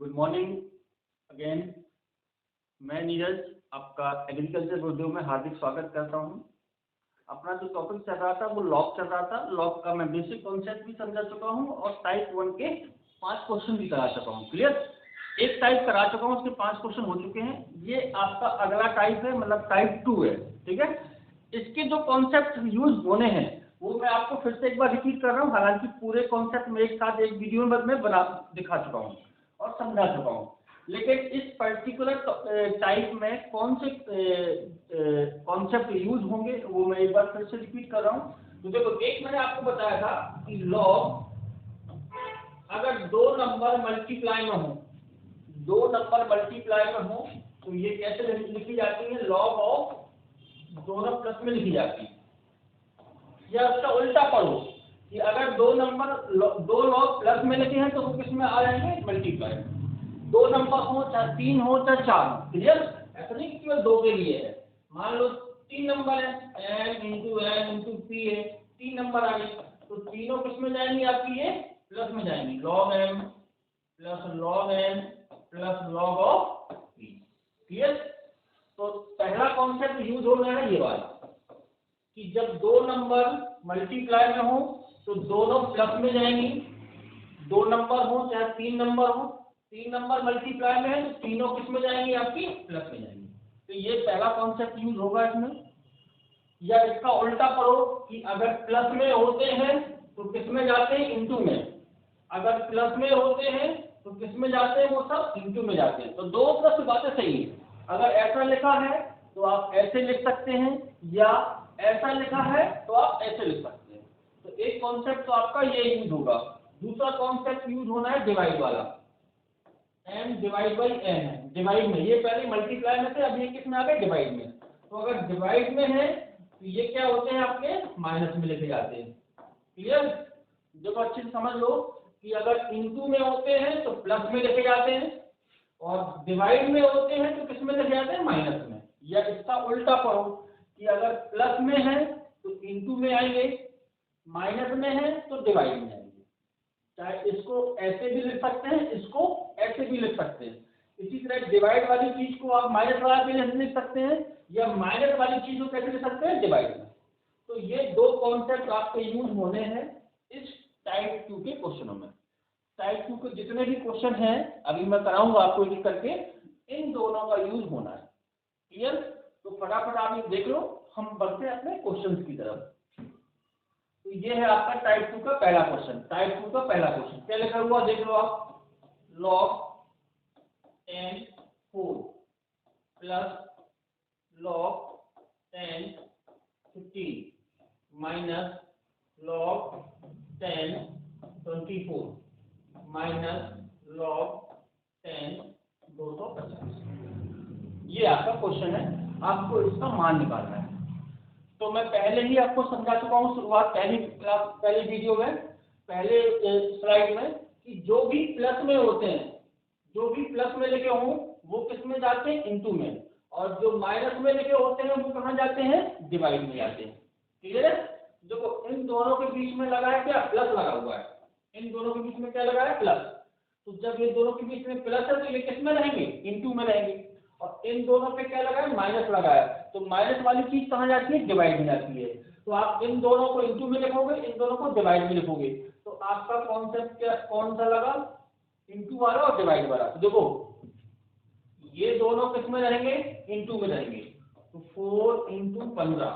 Good morning again. मैं नीरज आपका agriculture video में हार्दिक स्वागत करता हूं। अपना जो टॉपिक चल रहा था वो लॉग चल रहा था। लॉग का मैं बेसिक कॉन्सेप्ट भी समझा चुका हूं और टाइप 1 के 5 क्वेश्चन भी करा चुका हूं। क्लियर? एक टाइप करा चुका हूं, उसके 5 क्वेश्चन हो चुके हैं। ये आपका अगला टाइप है, मतलब टाइप 2 है। ठीक है, इसके जो कॉन्सेप्ट यूज होने हैं वो मैं आपको फिर से एक बार रिपीट कर रहा हूँ। हालांकि पूरे कॉन्सेप्ट में एक साथ एक वीडियो में बना दिखा चुका हूँ और समझा चुका हूँ, लेकिन इस पर्टिकुलर टाइप में कौन से कॉन्सेप्ट यूज होंगे वो मैं एक बार फिर से रिपीट कर रहा हूँ। तो देखो, एक मैंने आपको बताया था कि लॉग अगर दो नंबर मल्टीप्लाई में हो, तो ये कैसे लिखी जाती है? लॉग ऑफ दोनों प्लस में लिखी जाती है। या उसका उल्टा पढ़ो कि अगर दो लॉग प्लस में लिखे हैं तो वो किस में आ जाएंगे? मल्टीप्लाई में। दो नंबर हो, चाहे 3 हो चाहे 4 हो। क्लियर? ऐसा नहीं केवल 2 के लिए है। मान लो 3 नंबर है, m into n into p है, 3 नंबर आ गए तो तीनों किस में जाएंगी आपकी? ये प्लस में जाएंगी। log m plus log n plus log of p। Clear? तो पहला कॉन्सेप्ट यूज हो रहा है ये वाला कि जब दो नंबर मल्टीप्लाई में हो तो दोनों प्लस में जाएंगी। 2 नंबर हो चाहे 3 नंबर हो, 3 नंबर मल्टीप्लाई में है तो तीनों किस में जाएंगी? आपकी प्लस में जाएंगी। तो ये पहला कॉन्सेप्ट यूज होगा इसमें। या इसका उल्टा पढ़ो कि अगर प्लस में होते हैं तो किस में जाते हैं? इनटू में। अगर प्लस में होते हैं तो किस में जाते हैं? वो सब इनटू में जाते हैं। तो दो प्लस बातें सही है। अगर ऐसा लिखा है तो आप ऐसे लिख सकते हैं, या ऐसा लिखा है तो आप ऐसे लिख सकते हैं। तो एक कॉन्सेप्ट तो आपका ये यूज होगा। दूसरा कॉन्सेप्ट यूज होना है डिवाइड वाला। m डिवाइड बाई n है, डिवाइड में। ये पहले मल्टीप्लाई में थे, अब ये किस में आ गए? डिवाइड में। तो अगर डिवाइड में है तो ये क्या होते हैं? आपके माइनस में लिखे जाते हैं। क्लियर? जब अच्छे से समझ लो कि अगर इनटू में होते हैं तो प्लस में लिखे जाते हैं और डिवाइड में होते हैं तो किस में लिखे जाते हैं? माइनस में। या इसका उल्टा पढ़ो कि अगर प्लस में है तो इनटू में आएंगे, माइनस में है तो डिवाइड में आएंगे। चाहे इसको ऐसे भी लिख सकते हैं, इसको ऐसे भी लिख सकते हैं। इसी तरह डिवाइड वाली चीज को आप माइनस वाला भी लिख सकते हैं, या माइनस वाली चीज को कैसे लिख सकते हैं? डिवाइड में। तो ये दो कॉन्सेप्ट आपके यूज होने हैं इस टाइप 2 के क्वेश्चनों में। टाइप 2 के जितने भी क्वेश्चन हैं अभी मैं कराऊंगा आपको एक करके, इन दोनों का यूज होना है। क्लियर? तो फटाफट आप ये देख लो, हम बढ़ते हैं अपने क्वेश्चंस की तरफ। तो ये है आपका टाइप 2 का पहला क्वेश्चन। टाइप 2 का पहला क्वेश्चन क्या लिखा हुआ देख लो आप। log n 4 plus log n 15 minus log 10 24 minus log 10 250। ये आपका क्वेश्चन है, आपको इसका मान निकालना है। तो मैं पहले ही आपको समझा चुका हूँ शुरुआत पहली वीडियो में, पहले स्लाइड में, कि जो भी प्लस में होते हैं, जो भी प्लस में लिखे हों वो किस में जाते हैं? इनटू में। और जो माइनस में लिखे होते हैं वो कहाँ जाते हैं? डिवाइड में जाते हैं। क्लियर है? देखो, इन दोनों के बीच में लगा है क्या? प्लस लगा हुआ है। इन दोनों के बीच में क्या लगा है? प्लस। तो जब ये दोनों के बीच में प्लस है तो ये किस में रहेंगे? इनटू में रहेंगे। और इन दोनों पे क्या लगा है? माइनस लगा है। तो माइनस वाली चीज कहाँ जाती है? डिवाइड में जाती है। तो आप इन दोनों को इनटू में लिखोगे, इन दोनों को डिवाइड में लिखोगे। तो आपका कॉन्सेप्ट क्या कौन सा लगा? इनटू वाला और डिवाइड वाला। तो देखो, ये दोनों किस में रहेंगे? इनटू में रहेंगे। तो 4 इंटू 15।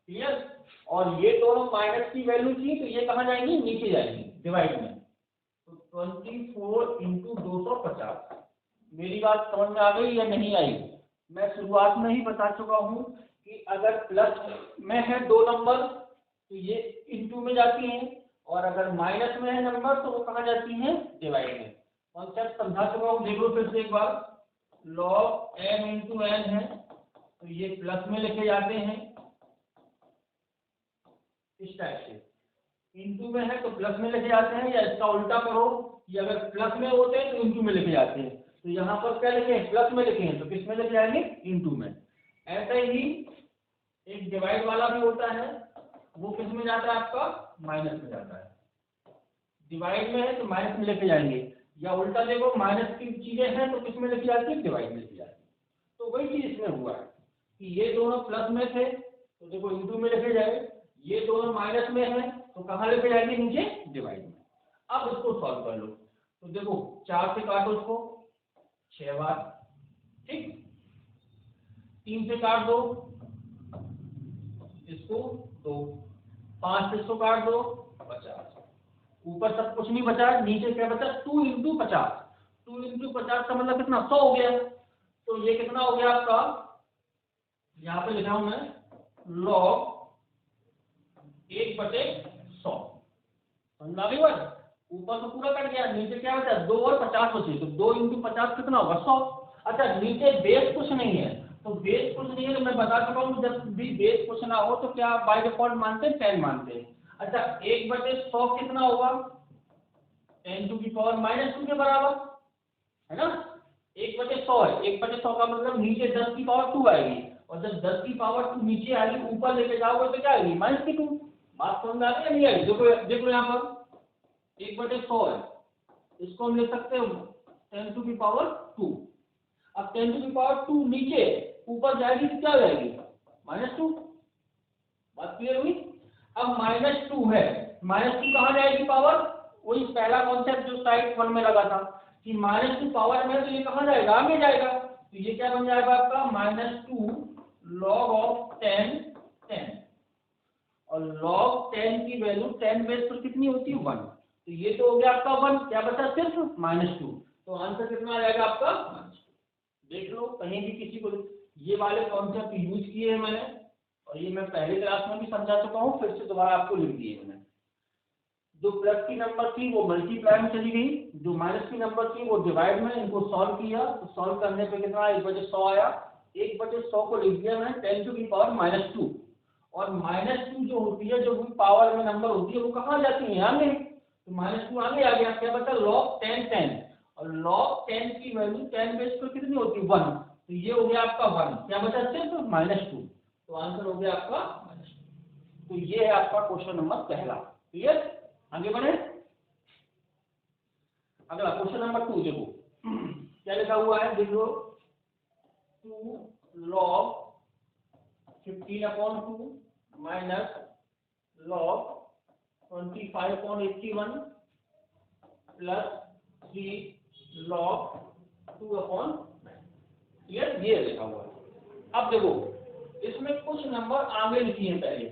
क्लियर? और ये दोनों माइनस की वैल्यू थी तो ये कहाँ जाएंगी? नीचे जाएंगी, डिवाइड में। तो 24 इंटू 250। मेरी बात समझ में आ गई या नहीं आई? मैं शुरुआत में ही बता चुका हूं कि अगर प्लस में है दो नंबर तो ये इनटू में जाती हैं, और अगर माइनस में है नंबर तो वो कहाँ जाती हैं? डिवाइड में। कॉन्सेप्ट समझा चुका हूं, देख लो फिर से एक बार। log m इंटू n है तो ये प्लस में लिखे जाते हैं इस टाइप से। इनटू में है तो प्लस में लिखे जाते हैं, या इसका उल्टा करो कि अगर प्लस में होते हैं तो इनटू में लिखे जाते हैं। तो यहाँ पर क्या लिखे हैं? प्लस में लिखे हैं, तो किस में लिखे जाएंगे? इनटू में। ऐसे ही एक डिवाइड वाला भी होता है, वो किस में जाता है? आपका माइनस में जाता है। डिवाइड में है तो माइनस में लेके जाएंगे। या उल्टा देखो माइनस की चीजें हैं तो किसमें लिखी जाती है, डिवाइड में लिखी जाती है। तो वही चीज इसमें हुआ है कि ये दोनों प्लस में थे तो देखो इंटू में लिखे जाए, ये दोनों माइनस में है तो कहाँ लिखे जाएंगे, नीचे डिवाइड में। अब इसको सॉल्व कर लो, तो देखो 4 से काटो इसको 6 बार, ठीक, 3 से काट दो इसको 2, 5 से इसको काट दो 50, ऊपर सब कुछ नहीं बचा, नीचे क्या बचा 2 इंटू 50, 2 इंटू 50 का मतलब कितना 100 हो गया। तो ये कितना हो गया आपका, यहाँ पे लिखा हूं मैं log 1/100, समझ आ गई बात। ऊपर तो पूरा कट गया, नीचे क्या बचा 2 और 50 बचे, तो 2 इंटू 50 कितना होगा 100। अच्छा नीचे बेस कुछ नहीं है, तो बेस कुछ नहीं है तो मैं बता चुका हूँ जब भी बेस कुछ ना हो तो क्या बाय डिफॉल्ट मानते हैं 10 मानते हैं। अच्छा 1/100 कितना होगा 10⁻⁻2 के बराबर है ना, 1/100 है, 1/100 का मतलब नीचे 10⁻2 आएगी, और जब 10⁻2 नीचे आएगी ऊपर लेके जाओगे तो क्या आएगी -2। बात समझ आ रही है नहीं आई, देखो यहाँ पर 1/100 है, इसको हम लिख सकते हैं 10⁻2। अब 10⁻2 नीचे ऊपर जाएगी तो क्या हो जाएगी -2। बात क्लियर हुई। अब -2 है, -2 कहाँ जाएगी पावर, वही पहला कॉन्सेप्ट जो टाइप 1 में लगा था कि -2 पावर में तो ये कहाँ जाएगा, आगे जाएगा, तो ये क्या बन जाएगा आपका -2 log of 10, और log 10 की वैल्यू 10 बेस पर कितनी होती है 1, तो ये तो हो गया आपका 1, क्या बचा सिर्फ -2, तो आंसर कितना आ जाएगा आपका -2। देख लो कहीं भी किसी को ये वाले कॉन्सेप्ट यूज किए हैं मैंने, और ये मैं पहले क्लास में भी समझा चुका हूँ, फिर से दोबारा आपको लिख दिए मैंने। जो प्लस की नंबर थी वो मल्टीप्लाई में चली गई, जो माइनस की नंबर थी वो डिवाइड में, इनको सॉल्व किया तो सॉल्व करने पे कितना 1/100 आया, 1/100 को लिख दिया मैंने 10⁻2, और -2 जो होती है जो पावर में नंबर होती है वो कहाँ जाती है आगे, तो -2 आगे आ गया, क्या बचा log 10, और log 10 की वैल्यू 10 बेस पर कितनी होती है 1, तो ये हो गया आपका 1, क्या बचा सिर्फ -2, तो आंसर हो गया आपका -2। तो ये है आपका क्वेश्चन नंबर पहला, क्लियर। आगे बढ़े, अगला क्वेश्चन नंबर 2 देखो क्या लिखा हुआ है, देख लो 2 log 15/2 minus log 25/81 plus 3 log 2/9, clear, ये लिखा हुआ है। अब देखो इसमें कुछ नंबर आगे लिखी है, पहले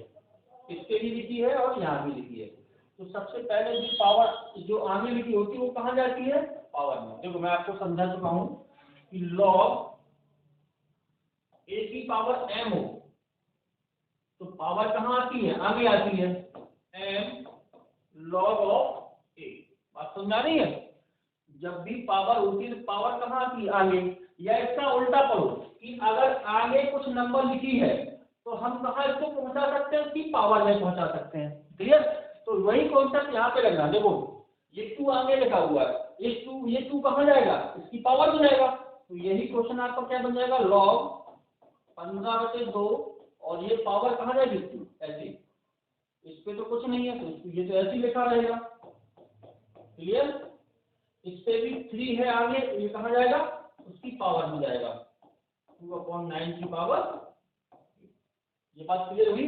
इसके भी लिखी है और यहाँ भी लिखी है, तो सबसे पहले जो पावर जो आगे लिखी होती है वो कहाँ जाती है पावर में। देखो मैं आपको समझा चुका हूँ कि log a की पावर m हो तो पावर कहाँ आती है आगे आती है m log of a, बात समझ आ रही है। जब भी पावर होती है तो पावर कहाँ आती है आगे, या इसका उल्टा पढ़ो कि अगर आगे कुछ नंबर लिखी है तो हम कहाँ इसको पहुंचा सकते हैं, उसकी पावर में पहुंचा सकते हैं, क्लियर। तो वही कॉन्सेप्ट यहाँ पे लगना, देखो ये 2 आगे लिखा हुआ है, ये 2 कहाँ जाएगा इसकी पावर में जाएगा, तो यही क्वेश्चन आपका क्या बन जाएगा log 15/2, और ये पावर कहाँ जाएगी 2, ऐसे इस पे तो कुछ नहीं है तो ये तो ऐसे ही लिखा रहेगा, क्लियर। इस पे भी 3 है आगे, ये कहाँ जाएगा उसकी पावर में जाएगा 2/9 की पावर, ये बात क्लियर हुई।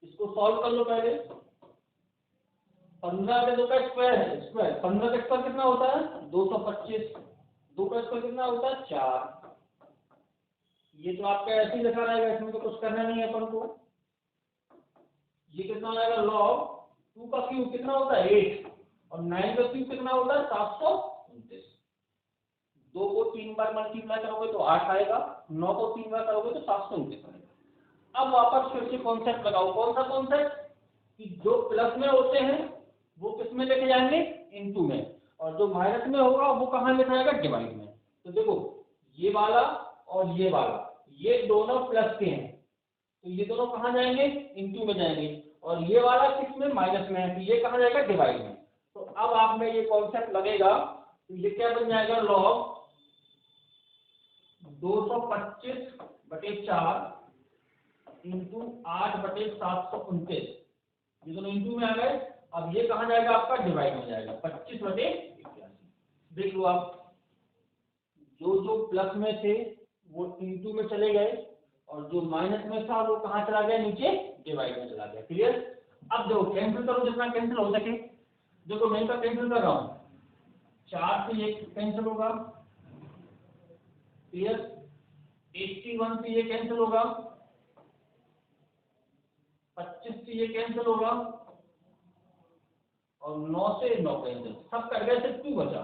इसको सॉल्व कर लो पहले, 15/2 का स्क्वायर है, स्क्वायर 15 का स्क्वायर कितना होता है 225, 2 का स्क्वायर कितना होता है 4, ये तो आपका ऐसे ही लिखा रहेगा, इसमें तो कुछ करना नहीं है अपन को। ये कितना हो जाएगा log 2 का क्यूब कितना होता है 8, और 9 का क्यूब कितना होता है 729, 2 को 3 बार मल्टीप्लाई करोगे तो 8 आएगा, 9 को 3 बार करोगे तो 729 आएगा। अब वापस फिर से कॉन्सेप्ट लगाओ, कौन सा कॉन्सेप्ट कि जो प्लस में होते हैं वो किस में लेके जाएंगे इनटू में, और जो माइनस में होगा वो कहाँ लेके जाएगा डिवाइड में। तो देखो ये वाला और ये वाला ये दोनों प्लस के हैं तो ये दोनों कहाँ जाएंगे इनटू में जाएंगे, और ये वाला किस में माइनस में है तो ये कहाँ जाएगा डिवाइड में। तो अब आप में ये कॉन्सेप्ट लगेगा तो ये क्या बन जाएगा log 225/4 इंटू 8/729, ये दोनों इंटू में आ गए। अब ये कहाँ जाएगा आपका डिवाइड में जाएगा 25/81, देख लो आप, जो जो प्लस में थे वो इनटू में चले गए और जो माइनस में था वो कहाँ चला गया, नीचे डिवाइड में चला गया। क्लियर? अब देखो कैंसिल करो जितना कैंसिल हो सके। देखो मैं इनका कैंसिल कर रहा हूँ, 4 से ये कैंसिल होगा, क्लियर? 81 से ये कैंसिल होगा, 25 से ये कैंसिल होगा और 9 से 9 कैंसिल, सब कर गए, सिर्फ 2 बचा।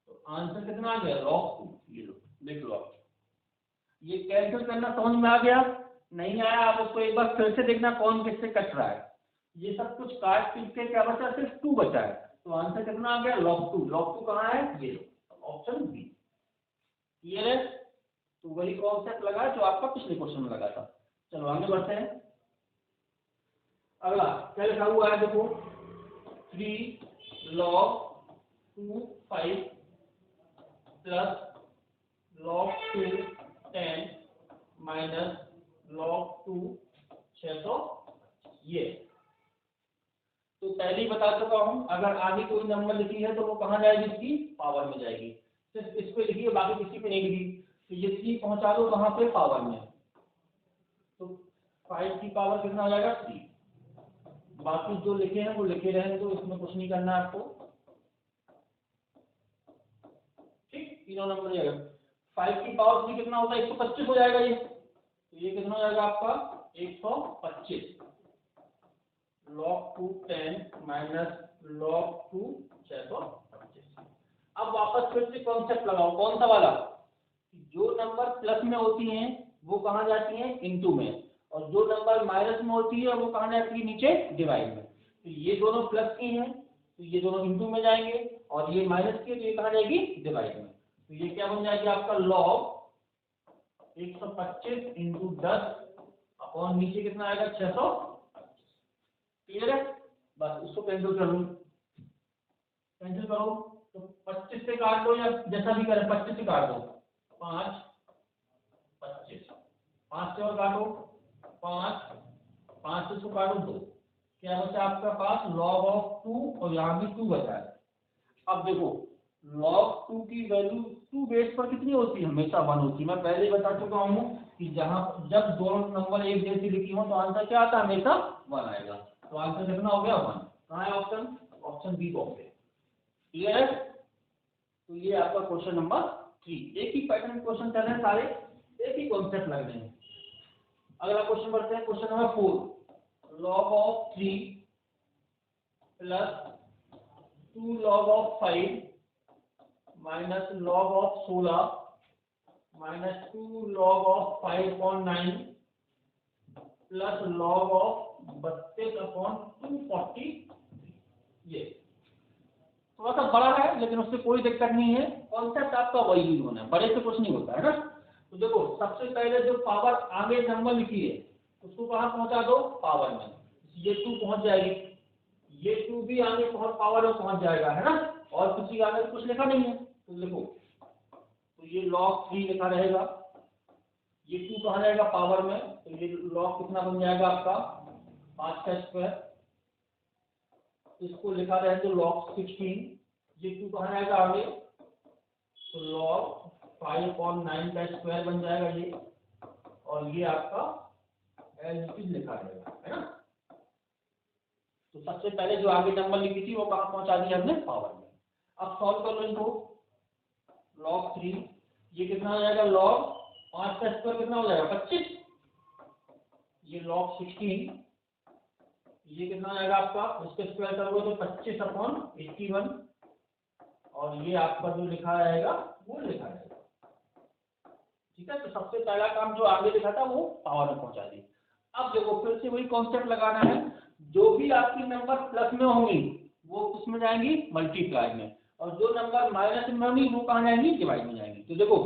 तो आंसर कितना आ गया, log 2। ये लो देख लो आप, ये कैंसिल करना समझ में आ गया? नहीं आया आप उसको एक बार फिर से देखना कौन किससे कट रहा है। ये सब कुछ काट पीट के क्या बचा, सिर्फ 2 बचा है। तो आंसर कितना आ गया, log 2। log 2 कहाँ है, ये ऑप्शन बी। क्लियर है? तो वही कॉन्सेप्ट लगा जो आपका पिछले क्वेश्चन में लगा था। चलो आगे बढ़ते हैं। अगला क्या लिखा हुआ है, देखो 3 log 2 5 plus log 2 10 minus log 2 600। ये तो पहले ही बता चुका हूं, अगर आगे कोई नंबर लिखी है तो वो कहाँ जाएगी, इसकी पावर में जाएगी। सिर्फ इस पे लिखी है, बाकी किसी पे नहीं लिखी। तो ये 3 पहुंचा दो कहाँ पे, पावर में। तो 5 की पावर कितना हो जाएगा, 3। बाकी जो लिखे हैं वो लिखे रहेंगे, तो इसमें कुछ नहीं करना है आपको। ठीक, तीनों नंबर जाएगा। 5 की पावर 3 कितना होता है, 125 हो जाएगा ये। तो ये कितना हो जाएगा आपका, 125 log 2 10 माइनस log 2 625। अब वापस फिर से कॉन्सेप्ट लगाओ, कौन सा वाला, जो नंबर प्लस में होती हैं वो कहाँ जाती हैं, इनटू में, और जो नंबर माइनस में होती है वो कहाँ जाती है, नीचे डिवाइड में। तो ये दोनों प्लस की हैं तो ये दोनों इनटू में जाएंगे, और ये माइनस की तो ये कहाँ जाएगी, डिवाइड में। तो ये क्या बन जाएगी आपका, log 125 इंटू 10 अपॉन नीचे कितना आएगा, 625। क्लियर है? बस उसको कैंसिल कर लो, कैंसिल करो। तो 25 से काट दो या जैसा भी करें, 25 से काट दो, 5 25, 5 से और काटो 5, 5 से इसको काटो 2, क्या बचा आपका पास, log ऑफ 2, और यहाँ भी 2 बचा है। अब देखो log 2 की वैल्यू 2 बेस पर कितनी होती है, हमेशा 1 होती है। मैं पहले ही बता चुका हूँ कि जब दोनों नंबर एक जैसी लिखी हो तो आंसर क्या आता है, हमेशा 1 आएगा। तो आंसर कितना हो गया, 1। कहाँ है ऑप्शन, ऑप्शन बी बॉक्स है। क्लियर है? तो ये आपका क्वेश्चन नंबर 3। एक ही पैटर्न क्वेश्चन चल रहे हैं सारे, एक ही कॉन्सेप्ट लग रहे हैं। अगला क्वेश्चन बढ़ते हैं, question number 4। log of 3 plus 2 log of 5 minus log of 16 minus 2 log of 5/9 plus log of 32/240। ये थोड़ा सा बड़ा है लेकिन उससे कोई दिक्कत नहीं है, कॉन्सेप्ट आपका वही यूज होना है, बड़े से कुछ नहीं होता है ना। तो देखो सबसे पहले जो पावर आगे नंबर लिखी है उसको कहाँ पहुंचा दो, पावर में। ये 2 पहुंच जाएगी, ये 2 भी आगे पावर में पहुंच जाएगा, है ना। और किसी आगे कुछ लिखा नहीं है तो देखो, तो ये log 3 लिखा रहेगा, ये 2 कहाँ जाएगा, पावर में। तो ये log कितना बन जाएगा आपका, 5 का स्क्वायर। इसको लिखा रहे तो log 16, ये 2 कहाँ जाएगा आगे, तो log 5/9 का स्क्वायर बन जाएगा ये, और ये आपका एज इट इज लिखा रहेगा, है ना। तो सबसे पहले जो आगे नंबर लिखी थी वो कहाँ पहुंचा दिया हमने, पावर में। अब सॉल्व कर लो इनको, log 3 ये कितना हो जाएगा, log 5 का स्क्वायर कितना हो जाएगा, 25। ये log 16 ये कितना हो जाएगा आपका, उसके स्क्वायर करोगे तो 25/81, और ये आपका जो लिखा रहेगा वो लिखा रहेगा। ठीक है, तो सबसे पहला काम जो आगे लिखा था वो पावर में पहुंचा दी। अब देखो फिर से वही कॉन्सेप्ट लगाना है, जो भी आपकी नंबर प्लस में होंगी वो किसमें जाएंगी, मल्टीप्लाई में, और जो नंबर माइनस में होंगी वो कहाँ जाएंगी, डिवाइड में जाएंगी। तो देखो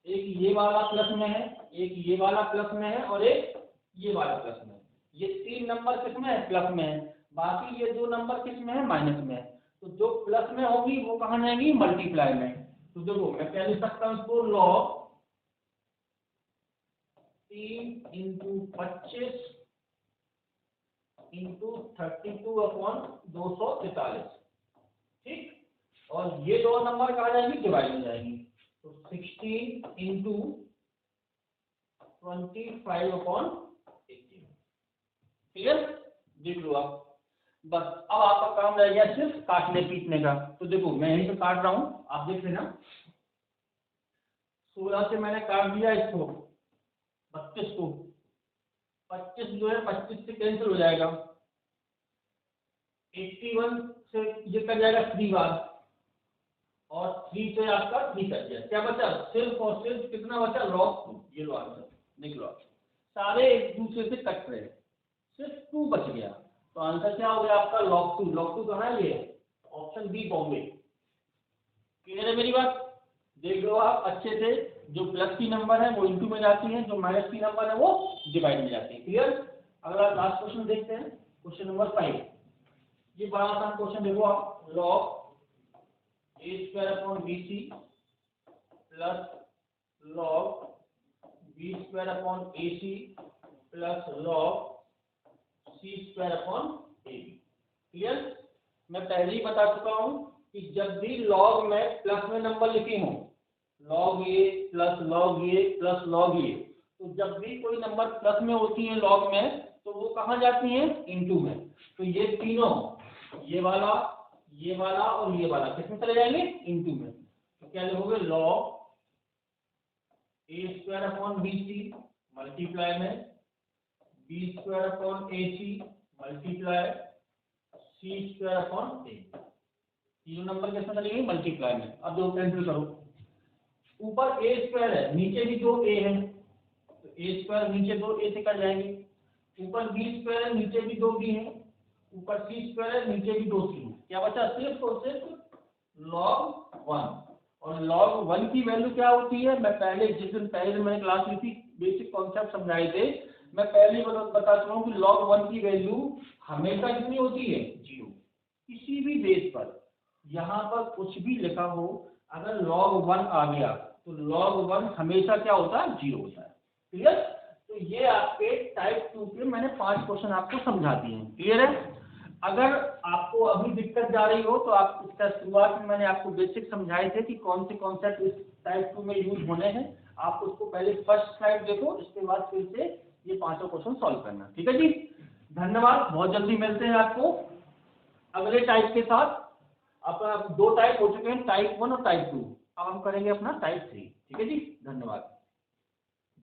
एक ये वाला प्लस में है, एक ये वाला प्लस में है, और एक ये वाला प्लस में है। ये 3 नंबर किसमें है, प्लस में है। बाकी ये 2 नंबर किसमें है, माइनस में है। तो जो प्लस में होगी वो कहाँ जाएंगी, मल्टीप्लाई में। तो देखो मैं क्या लिख सकता हूँ इसको, log 3 इंटू 25 इंटू 32/243। ठीक, और ये दो नंबर कहाँ जाएंगी, डिवाइड हो जाएंगी। तो 16 इंटू 25/18। क्लियर, देख लो आप। बस अब आपका काम रह गया सिर्फ काटने पीटने का। तो देखो मैं यहीं पे काट रहा हूँ, आप देख लेना। 16 से मैंने काट दिया इसको, 32 को, 25 जो है 25 से कैंसिल हो जाएगा, 81 से ये कट जाएगा 3 बार, और 3 से आपका 3 कट गया, क्या बचा, सिर्फ और सिर्फ कितना बचा, log 2। ये लो आंसर, देख लो आप, सारे एक दूसरे से कट रहे, सिर्फ 2 बच गया। तो आंसर क्या हो गया आपका, log 2। log 2 कहाँ है, ये ऑप्शन बी बॉम्बे। क्लियर है मेरी बात, देख लो आप अच्छे से। जो प्लस की नंबर है वो इंटू में जाती है, जो माइनस की नंबर है वो डिवाइड में जाती है। क्लियर। अगला लास्ट क्वेश्चन देखते हैं, क्वेश्चन नंबर 5। ये बड़ा आसान क्वेश्चन, देखो आप, log a² bc plus log b² ac plus log c² ab। Clear. मैं पहले ही बता चुका हूं कि जब भी log में प्लस में नंबर लिखी हूं, log a plus log a plus log a, तो जब भी कोई नंबर प्लस में होती है log में, तो वो कहाँ जाती है, इनटू में। तो ये तीनों, ये वाला और ये वाला किसमें चले जाएंगे, इनटू में। तो क्या लिखोगे, log a² bc मल्टीप्लाई में b² ac multiply c² a। तीनों नंबर किसमें चलेंगे, मल्टीप्लाई में। अब दो कैंसिल करो, ऊपर a² है, नीचे भी 2 a है, तो a² नीचे 2 a से कट जाएंगे। ऊपर b² है, नीचे भी 2 b है, ऊपर c² है, नीचे भी 2 c है। क्या बचा, सिर्फ और सिर्फ log 1। और log 1 की वैल्यू क्या होती है, मैं पहले जिस दिन पहले दिन मैंने क्लास ली थी, बेसिक कॉन्सेप्ट समझाए थे, मैं पहले ही बता चुका हूँ कि log 1 की वैल्यू हमेशा कितनी होती है, 0। किसी भी बेस पर यहाँ पर कुछ भी लिखा हो, अगर log 1 आ गया तो log 1 हमेशा क्या होता है, 0 होता है। क्लियर। तो ये आपके टाइप 2 के मैंने 5 क्वेश्चन आपको समझा दिए हैं। क्लियर है। अगर आपको अभी दिक्कत जा रही हो तो आप इसका शुरुआत में मैंने आपको बेसिक समझाए थे कि कौन से कॉन्सेप्ट इस टाइप 2 में यूज होने हैं। आप उसको पहले फर्स्ट स्लाइड देखो, इसके बाद फिर से ये 5 क्वेश्चन सॉल्व करना। ठीक है जी, धन्यवाद। बहुत जल्दी मिलते हैं आपको अगले टाइप के साथ। अपना 2 टाइप हो चुके हैं, टाइप 1 और टाइप 2। अब हम करेंगे अपना टाइप 3। ठीक है जी, धन्यवाद।